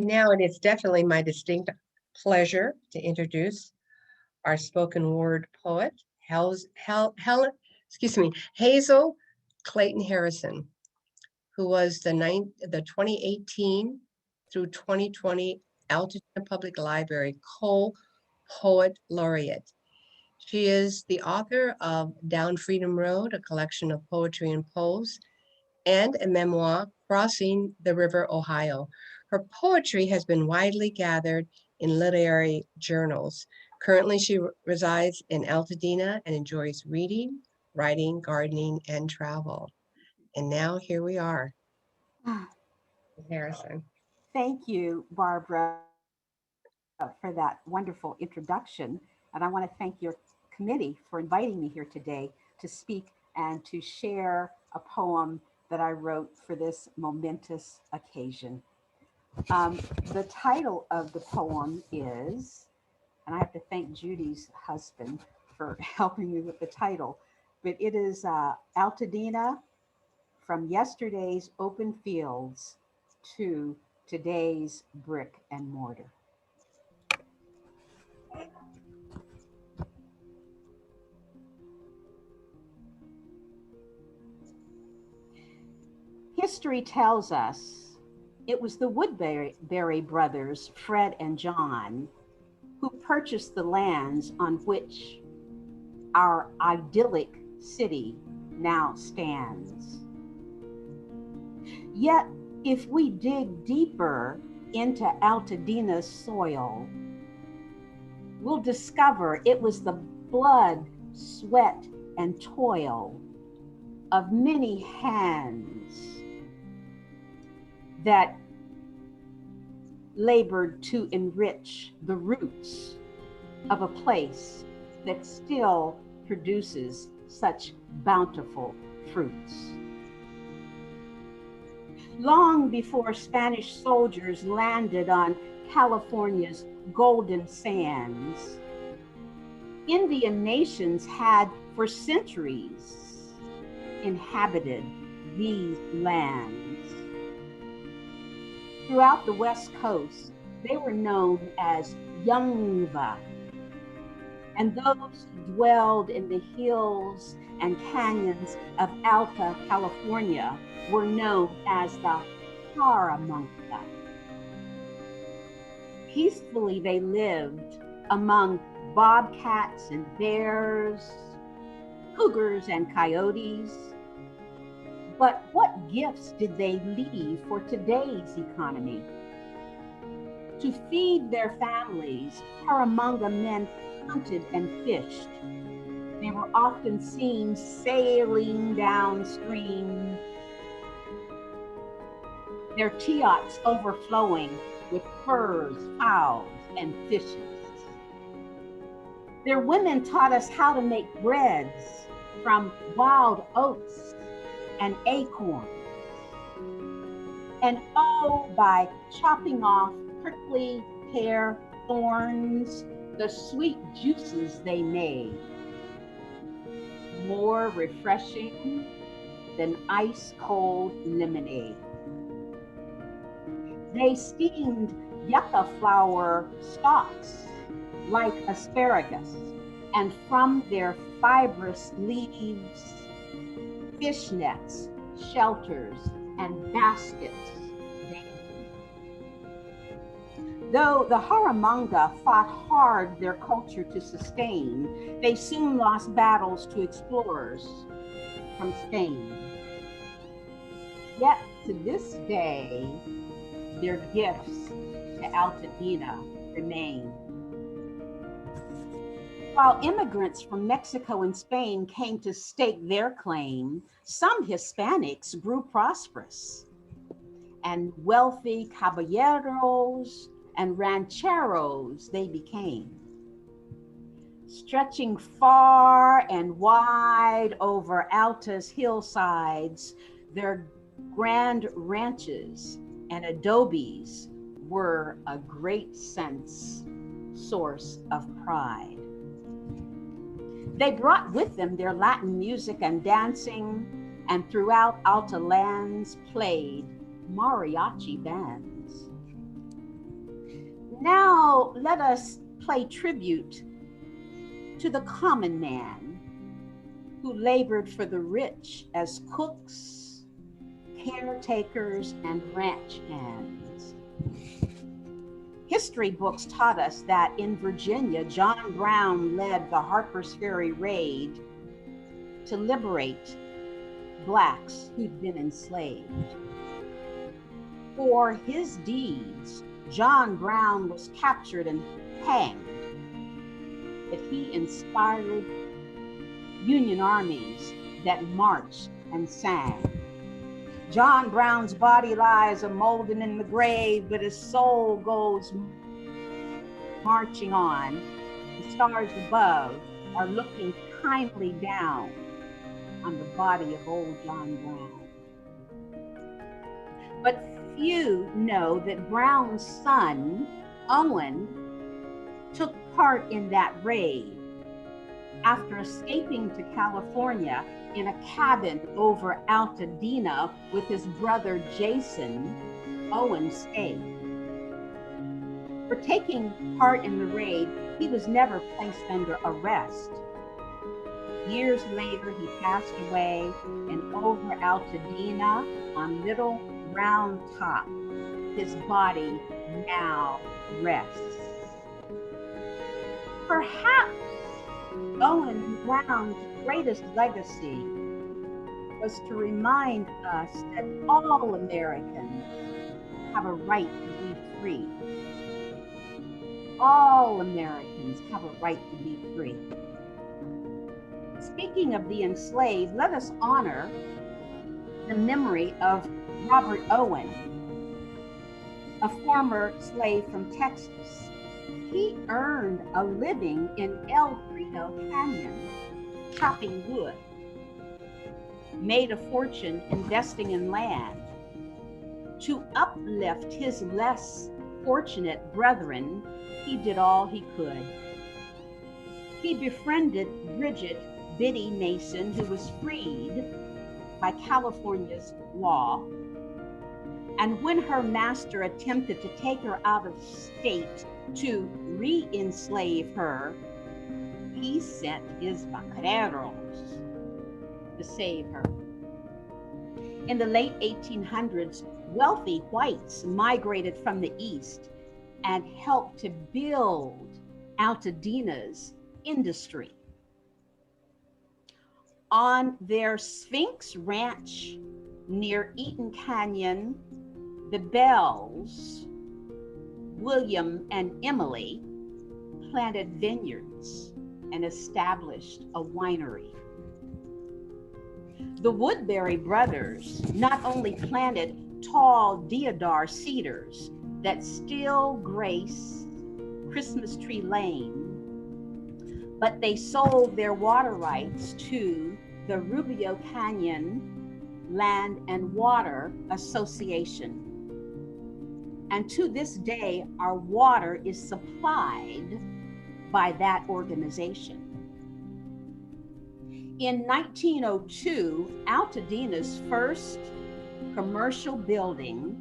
Now it is definitely my distinct pleasure to introduce our spoken word poet, Hazel Clayton Harrison, who was the 2018 through 2020 Altadena Public Library Co-Poet Laureate. She is the author of Down Freedom Road, a collection of poetry and prose, and a memoir, Crossing the River Ohio. Her poetry has been widely gathered in literary journals. Currently, she resides in Altadena and enjoys reading, writing, gardening, and travel. And now here we are, Harrison. Thank you, Barbara, for that wonderful introduction. And I want to thank your committee for inviting me here today to speak and to share a poem that I wrote for this momentous occasion. The title of the poem is, and I have to thank Judy's husband for helping me with the title, but it is Altadena, from yesterday's open fields to today's brick and mortar. History tells us it was the Woodbury brothers, Fred and John, who purchased the lands on which our idyllic city now stands. Yet, if we dig deeper into Altadena's soil, we'll discover it was the blood, sweat, and toil of many hands that labored to enrich the roots of a place that still produces such bountiful fruits. Long before Spanish soldiers landed on California's golden sands, Indian nations had for centuries inhabited these lands. Throughout the West Coast, they were known as Yungva, and those who dwelled in the hills and canyons of Alta California were known as the Paramonka. Peacefully they lived among bobcats and bears, cougars and coyotes. But what gifts did they leave for today's economy? To feed their families, Paramonga men hunted and fished. They were often seen sailing downstream, their teots overflowing with furs, fowls, and fishes. Their women taught us how to make breads from wild oats and acorns. And oh, by chopping off prickly pear thorns, the sweet juices they made, more refreshing than ice cold lemonade. They steamed yucca flower stalks like asparagus, and from their fibrous leaves, fish nets, shelters, and baskets. Though the Haramanga fought hard their culture to sustain, they soon lost battles to explorers from Spain. Yet to this day, their gifts to Altadena remain. While immigrants from Mexico and Spain came to stake their claim, some Hispanics grew prosperous, and wealthy caballeros and rancheros they became, stretching far and wide over Alta's hillsides. Their grand ranches and adobes were a great source of pride. They brought with them their Latin music and dancing, and throughout Alta lands played mariachi bands. Now let us pay tribute to the common man who labored for the rich as cooks, caretakers, and ranch hands. History books taught us that in Virginia, John Brown led the Harper's Ferry raid to liberate Blacks who'd been enslaved. For his deeds, John Brown was captured and hanged, but he inspired Union armies that marched and sang. John Brown's body lies a moldering in the grave, but his soul goes marching on. The stars above are looking kindly down on the body of old John Brown. But few know that Brown's son, Owen, took part in that raid. After escaping to California in a cabin over Altadena with his brother Jason, Owen escaped. For taking part in the raid, he was never placed under arrest. Years later, he passed away, and over Altadena on Little Round Top, his body now rests. Perhaps Owen Brown's greatest legacy was to remind us that all Americans have a right to be free. All Americans have a right to be free. Speaking of the enslaved, let us honor the memory of Robert Owen, a former slave from Texas. He earned a living in El Prieto Canyon, chopping wood, made a fortune investing in land. To uplift his less fortunate brethren, he did all he could. He befriended Bridget Biddy Mason, who was freed by California's law. And when her master attempted to take her out of state to re-enslave her, he sent his vaqueros to save her. In the late 1800s, wealthy whites migrated from the East and helped to build Altadena's industry. On their Sphinx Ranch near Eaton Canyon, the Bells, William and Emily, planted vineyards and established a winery. The Woodbury brothers not only planted tall deodar cedars that still grace Christmas Tree Lane, but they sold their water rights to the Rubio Canyon Land and Water Association. And to this day, our water is supplied by that organization. In 1902, Altadena's first commercial building,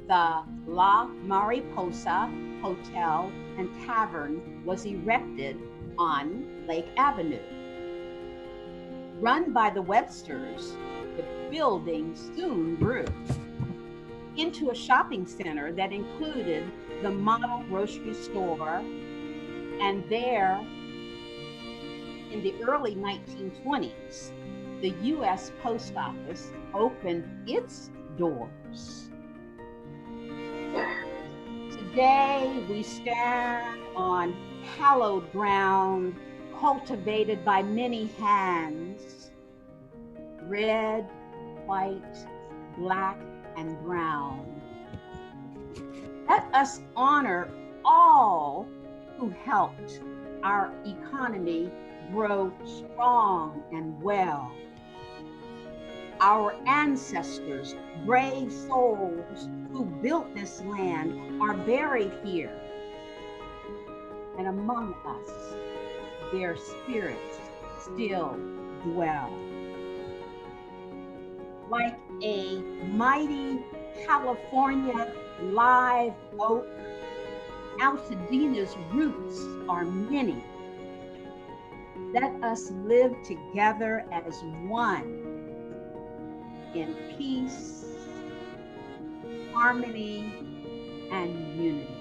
the La Mariposa Hotel and Tavern, was erected on Lake Avenue. Run by the Websters, the building soon grew into a shopping center that included the model grocery store, and there, in the early 1920s, the U.S. Post Office opened its doors. Today, we stand on hallowed ground, cultivated by many hands, red, white, black, and brown. Let us honor all who helped our economy grow strong and well. Our ancestors, brave souls who built this land, are buried here. And among us, their spirits still dwell. Like a mighty California live oak, Altadena's roots are many. Let us live together as one in peace, harmony, and unity.